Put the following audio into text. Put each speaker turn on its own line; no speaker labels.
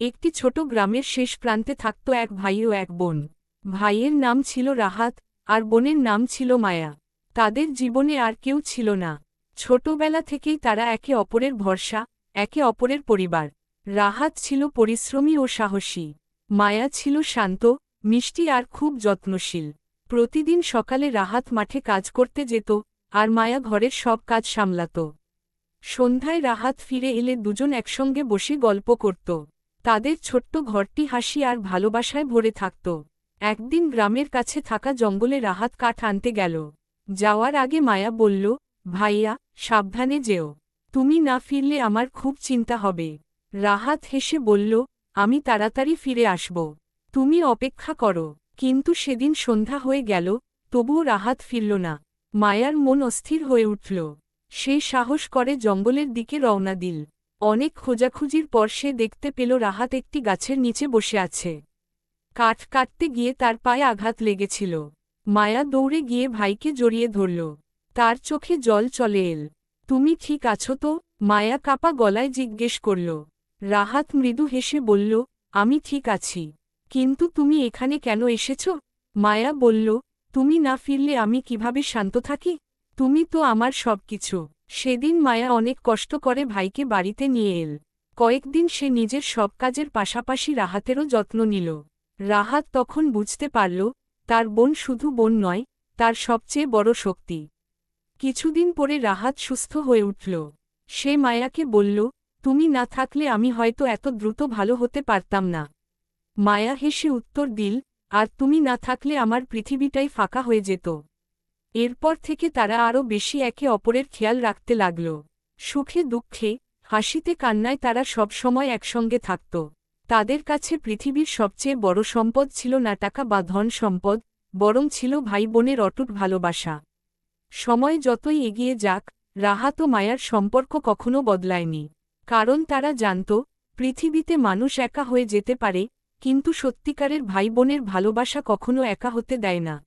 একটি ছোট গ্রামের শেষ প্রান্তে থাকত এক ভাই ও এক বোন। ভাইয়ের নাম ছিল রাহাত, আর বোনের নাম ছিল মায়া। তাদের জীবনে আর কেউ ছিল না। ছোটবেলা থেকেই তারা একে অপরের ভরসা, একে অপরের পরিবার। রাহাত ছিল পরিশ্রমী ও সাহসী। মায়া ছিল শান্ত, মিষ্টি আর খুব যত্নশীল। প্রতিদিন সকালে রাহাত মাঠে কাজ করতে যেত, আর মায়া ঘরের সব কাজ সামলাত। সন্ধ্যায় রাহাত ফিরে এলে দুজন একসঙ্গে বসে গল্প করত। তাদের ছোট্ট ঘরটি হাসি আর ভালোবাসায় ভরে থাকত। একদিন গ্রামের কাছে থাকা জঙ্গলে রাহাত কাঠ আনতে গেল। যাওয়ার আগে মায়া বলল, ভাইয়া, সাবধানে যেও। তুমি না ফিরলে আমার খুব চিন্তা হবে। রাহাত হেসে বলল, আমি তাড়াতাড়ি ফিরে আসব। তুমি অপেক্ষা করো। কিন্তু সেদিন সন্ধ্যা হয়ে গেল, তবুও রাহাত ফিরল না। মায়ার মন অস্থির হয়ে উঠল। সে সাহস করে জঙ্গলের দিকে রওনা দিল। অনেক খোঁজাখুঁজির পর সে দেখতে পেল রাহাত একটি গাছের নিচে বসে আছে। কাঠ কাটতে গিয়ে তার পায়ে আঘাত লেগেছিল। মায়া দৌড়ে গিয়ে ভাইকে জড়িয়ে ধরল। তার চোখে জল চলে এল। তুমি ঠিক আছো তো? মায়া কাপা গলায় জিজ্ঞেস করল। রাহাত মৃদু হেসে বলল, আমি ঠিক আছি। কিন্তু তুমি এখানে কেন এসেছ? মায়া বলল, তুমি না ফিরলে আমি কিভাবে শান্ত থাকি? তুমি তো আমার সবকিছু। সেদিন মায়া অনেক কষ্ট করে ভাইকে বাড়িতে নিয়ে এল। কয়েকদিন সে নিজের সব কাজের পাশাপাশি রাহাতেরও যত্ন নিল। রাহাত তখন বুঝতে পারল, তার বোন শুধু বোন নয়, তার সবচেয়ে বড় শক্তি। কিছুদিন পরে রাহাত সুস্থ হয়ে উঠল। সে মায়াকে বলল, তুমি না থাকলে আমি হয়তো এত দ্রুত ভালো হতে পারতাম না। মায়া হেসে উত্তর দিল, আর তুমি না থাকলে আমার পৃথিবীটাই ফাঁকা হয়ে যেত। এরপর থেকে তারা আরও বেশি একে অপরের খেয়াল রাখতে লাগল। সুখে দুঃখে, হাসিতে কান্নায় তারা সব সময় একসঙ্গে থাকত। তাদের কাছে পৃথিবীর সবচেয়ে বড় সম্পদ ছিল না টাকা বা ধন সম্পদ, বরং ছিল ভাই বোনের অটুট ভালোবাসা। সময় যতই এগিয়ে যাক, রাহাত ও মায়ার সম্পর্ক কখনো বদলায়নি। কারণ তারা জানত, পৃথিবীতে মানুষ একা হয়ে যেতে পারে, কিন্তু সত্যিকারের ভাই বোনের ভালোবাসা কখনো একা হতে দেয় না।